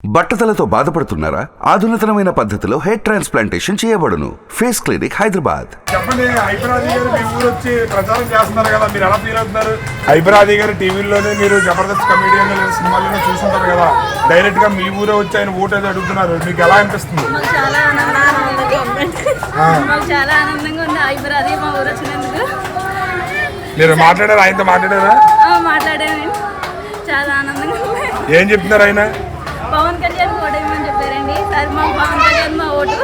బట్టతలతో బాధపడుతున్నారా? ఆధునితనమైన పద్ధతిలో hair transplantation చేయబడును. Face clinic, Hyderabad. చెప్పండి, హైపరాది గారు మీ ఊరు వచ్చి ప్రచారం చేస్తున్నారు కదా, మీరు ఎలా ఫీల్ అవుతున్నారు? హైపరాది గారు టీవీలోనే మీరు జబర్దస్త్ కమెడియన్ లేదా సినిమాలోనే చూసుంటారు కదా, డైరెక్ట్ గా మీ ఊరే వచ్చి ఆయన ఓటు అయితే అడుగుతున్నారు, మీకు ఎలా అనిపిస్తుంది? చాలా ఆనందంగా ఉంది. హైపరాది మా ఊరు వచ్చినందుకు. మీరు మాట్లాడారా? ఆయనతో మాట్లాడారా? మాట్లాడాను. చాలా ఆనందంగా ఉంది. ఏం చెప్తున్నారు ఆయన? పవన్ కళ్యాణ్ ఓటు వేయమని చెప్పారండి. సార్ మా పవన్ కళ్యాణ్ మా ఓటు.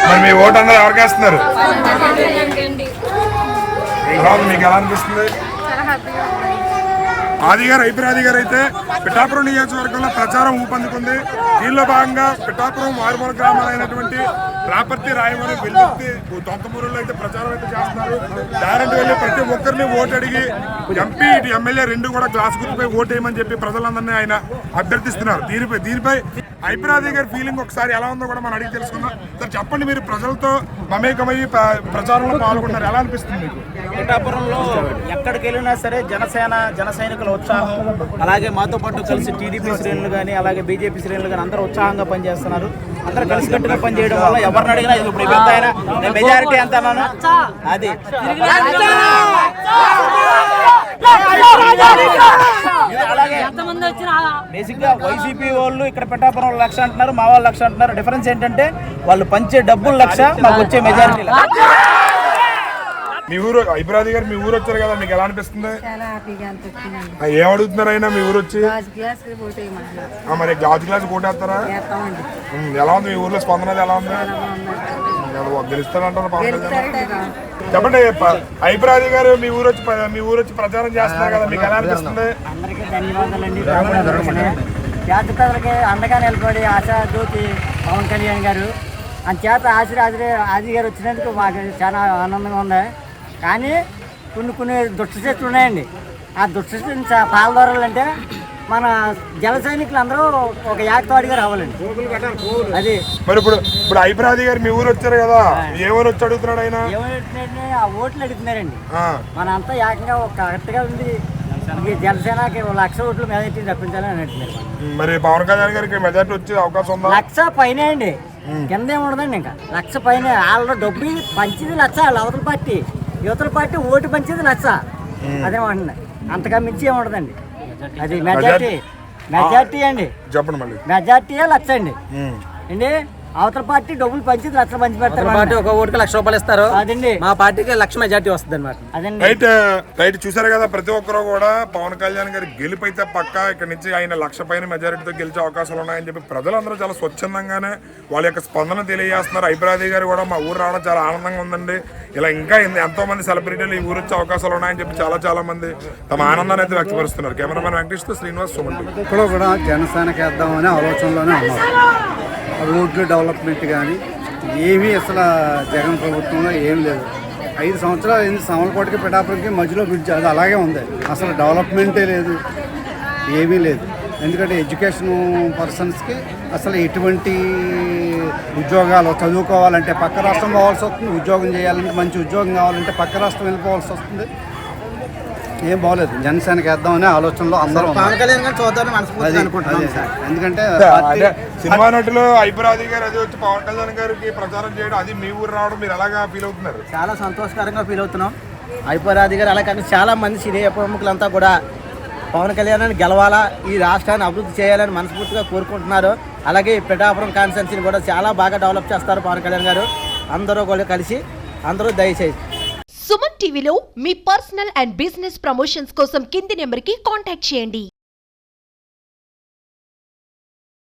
మరి మీ ఓటు అందరూ ఎవరికి వేస్తున్నారు? అండి మీకు ఎలా అనిపిస్తుంది? చాలా హ్యాపీగా ఉంది. ఆది గారు, హైపరాది గారు అయితే పిఠాపురం నియోజకవర్గంలో ప్రచారం ఊపందుకుంది. దీనిలో భాగంగా పిఠాపురం మారుమూల గ్రామాలైనటువంటి రాపర్తి, రాయమూరి, వెల్లుర్తి, దొంతమూరులో అయితే ప్రచారం అయితే చేస్తున్నారు. డైరెక్ట్ వెళ్ళి ప్రతి ఒక్కరిని ఓటు అడిగి ఎంపీ ఇటు ఎమ్మెల్యే రెండు కూడా గ్లాస్ గుర్తుపై ఓటు వేయమని చెప్పి ప్రజలందరినీ ఆయన అభ్యర్థిస్తున్నారు. దీనిపై హైపరాది గారి ఫీలింగ్ ఒకసారి ఎలా ఉందో కూడా మనం అడిగి తెలుసుకుందాం. సార్ చెప్పండి, మీరు ప్రజలతో మమేకమయ్యి ప్రచారంలో పాల్గొన్నారు, ఎలా అనిపిస్తుంది మీకు? పిఠాపురంలో ఎక్కడికి వెళ్ళినా సరే జన సైనికుల ఉత్సాహం, అలాగే మాతో పాటు కలిసి టీడీపీ శ్రేణులు కానీ అలాగే బీజేపీ శ్రేణులు కానీ అందరూ ఉత్సాహంగా పనిచేస్తున్నారు. అందరూ కలిసికట్టుగా పనిచేయడం వల్ల ఎవరిని అడిగినా ఇప్పుడు పెద్ద ఆయన మెజారిటీ ఎంత అన్నాను అది అలాగే బేసిక్ గా వైసీపీ వాళ్ళు ఇక్కడ పిఠాపురం 1,00,000 అంటున్నారు, మా వాళ్ళు 1,00,000 అంటున్నారు. డిఫరెన్స్ ఏంటంటే వాళ్ళు పంచే డబ్బులు 1,00,000, మాకు వచ్చే మెజారిటీ. మీ ఊరు హైపరాది గారు మీ ఊరు వచ్చారు కదా, మీకు ఎలా అనిపిస్తుంది? చాలా హ్యాపీగా అనిపిస్తుంది. ఏం అడుగుతున్నారు అయినా మీ ఊరు వచ్చి? మరి గాజు గ్లాస్ కోటేస్తారా? ఎలా ఉంది మీ ఊర్లో స్పందన? ఎలా ఉంది? గెలుస్తారంటారు పవన్ కళ్యాణ్. చెప్పండి, హైపరాది గారు మీ ఊరు వచ్చి ప్రచారం చేస్తున్నారు కదా, మీకు ఎలా అనిపిస్తుంది? అందరికీ ధన్యవాదాలండి. జాతి ప్రజలకి అండగా నిలబడి ఆశా జ్యోతి పవన్ కళ్యాణ్ గారు అంచేత ఆది గారు వచ్చినందుకు మాకు చాలా ఆనందంగా ఉంది. కానీ కొన్ని దుష్టశక్తులు ఉన్నాయండి. ఆ దుష్టశక్తిని పాల్దొరాలంటే మన జన సైనికులు అందరూ ఒక ఏకతాటిగా రావాలండి. అది మరి ఇప్పుడు హైపరాది గారు మీ ఊరు వచ్చారు కదా, ఏమని వచ్చి అడుగుతున్నాడు ఆయన? ఏమంటే ఆ ఓట్లు అడుగుతున్నారండి. మన అంతా ఏకంగా ఒక కరెక్ట్గా ఉంది. జనసేనకి 1,00,000 ఓట్లు మెజార్టీ తప్పించాలని అంటున్నారు. మరి పవన్ కళ్యాణ్ గారికి మెజార్టీ వచ్చే అవకాశం ఉందా? 1,00,000 పైన అండి, కింద ఏముండదండి. ఇంకా 1,00,000 పైన. వాళ్ళ డబ్బు పంచింది 1,00,000, అవతల పార్టీ యువతల పార్టీ ఓటు పంచింది 1,00,000. అదేమంటుంది, అంతగా మించి ఏముండదండి. అది మెజార్టీ అండి. చెప్పండి మళ్ళీ. మెజార్టీయే 1,00,000 అండి. అండి అవతల పార్టీ డబ్బులు పంచింది 1,00,000 పంచి పెడతారు. పార్టీ ఒక ఓటుకి 1,00,000 రూపాయలు ఇస్తారు. అదండి మా పార్టీకి 1,00,000 మెజార్టీ వస్తుంది అనమాట. అదండి. రైట్ చూసారు కదా, ప్రతి ఒక్కరు కూడా పవన్ కళ్యాణ్ గారి గెలిపైతే పక్క ఇక్కడ నుంచి ఆయన 1,00,000 పైన మెజారిటీతో గెలిచే అవకాశాలు ఉన్నాయని చెప్పి ప్రజలందరూ చాలా స్వచ్ఛందంగానే వాళ్ళ యొక్క స్పందన తెలియజేస్తున్నారు. హైపరాది గారు కూడా మా ఊరు రావడం చాలా ఆనందంగా ఉందండి. ఇలా ఇంకా ఎంతో మంది సెలబ్రిటీలు ఈ ఊరు వచ్చే అవకాశాలు ఉన్నాయని చెప్పి చాలా మంది తమ ఆనందాన్ని అయితే వ్యక్తపరుస్తున్నారు. కెమెరామెన్ వెంకటేష్తో శ్రీనివాస్, సుమన్. ఇక్కడ కూడా జనసేనకి వేద్దామనే ఆలోచనలోనే ఉన్నారు. రోడ్లు డెవలప్మెంట్ కానీ ఏమీ అసలు జగన్ ప్రభుత్వంలో ఏం లేదు. 5 సంవత్సరాలు అయింది సామలకోటకి పిఠాపురంకి మధ్యలో బ్రిడ్జ్, అది అలాగే ఉంది. అసలు డెవలప్మెంటే లేదు, ఏమీ లేదు. ఎందుకంటే ఎడ్యుకేషన్ పర్సన్స్కి అసలు ఎటువంటి ఉద్యోగాలు చదువుకోవాలంటే పక్క రాష్ట్రం పోవాల్సి వస్తుంది, ఉద్యోగం చేయాలంటే మంచి ఉద్యోగం కావాలంటే పక్క రాష్ట్రం వెళ్ళిపోవాల్సి వస్తుంది. ఏం బాగోలేదు. జనసేనకి వేద్దామనే ఆలోచనలో అందరూ పవన్ కళ్యాణ్ గారు చూద్దామని మనస్ఫూర్తిగా అనుకుంటున్నాం. ఎందుకంటే సినిమా నటులు హైపరాది గారు అది వచ్చి పవన్ కళ్యాణ్ గారికి ప్రచారం చేయడం, అది మీ ఊరు రావడం మీరు ఎలాగా ఫీల్ అవుతున్నారు? చాలా సంతోషకరంగా ఫీల్ అవుతున్నాం. హైపరాది గారు అలా కానీ చాలా మంది సినీ ప్రముఖులంతా కూడా పవన్ కళ్యాణ్ గెలవాలా, ఈ రాష్ట్రాన్ని అభివృద్ధి చేయాలని మనస్ఫూర్తిగా కోరుకుంటున్నారు. అలాగే పిఠాపురం కాన్స్టిట్యున్సీని కూడా చాలా బాగా డెవలప్ చేస్తారు పవన్ కళ్యాణ్ గారు. అందరూ కూడా కలిసి అందరూ దయచేసి సుమన్ టీవీలో మీ పర్సనల్ అండ్ బిజినెస్ ప్రమోషన్స్ కోసం కింది నెంబర్కి కాంటాక్ట్ చేయండి.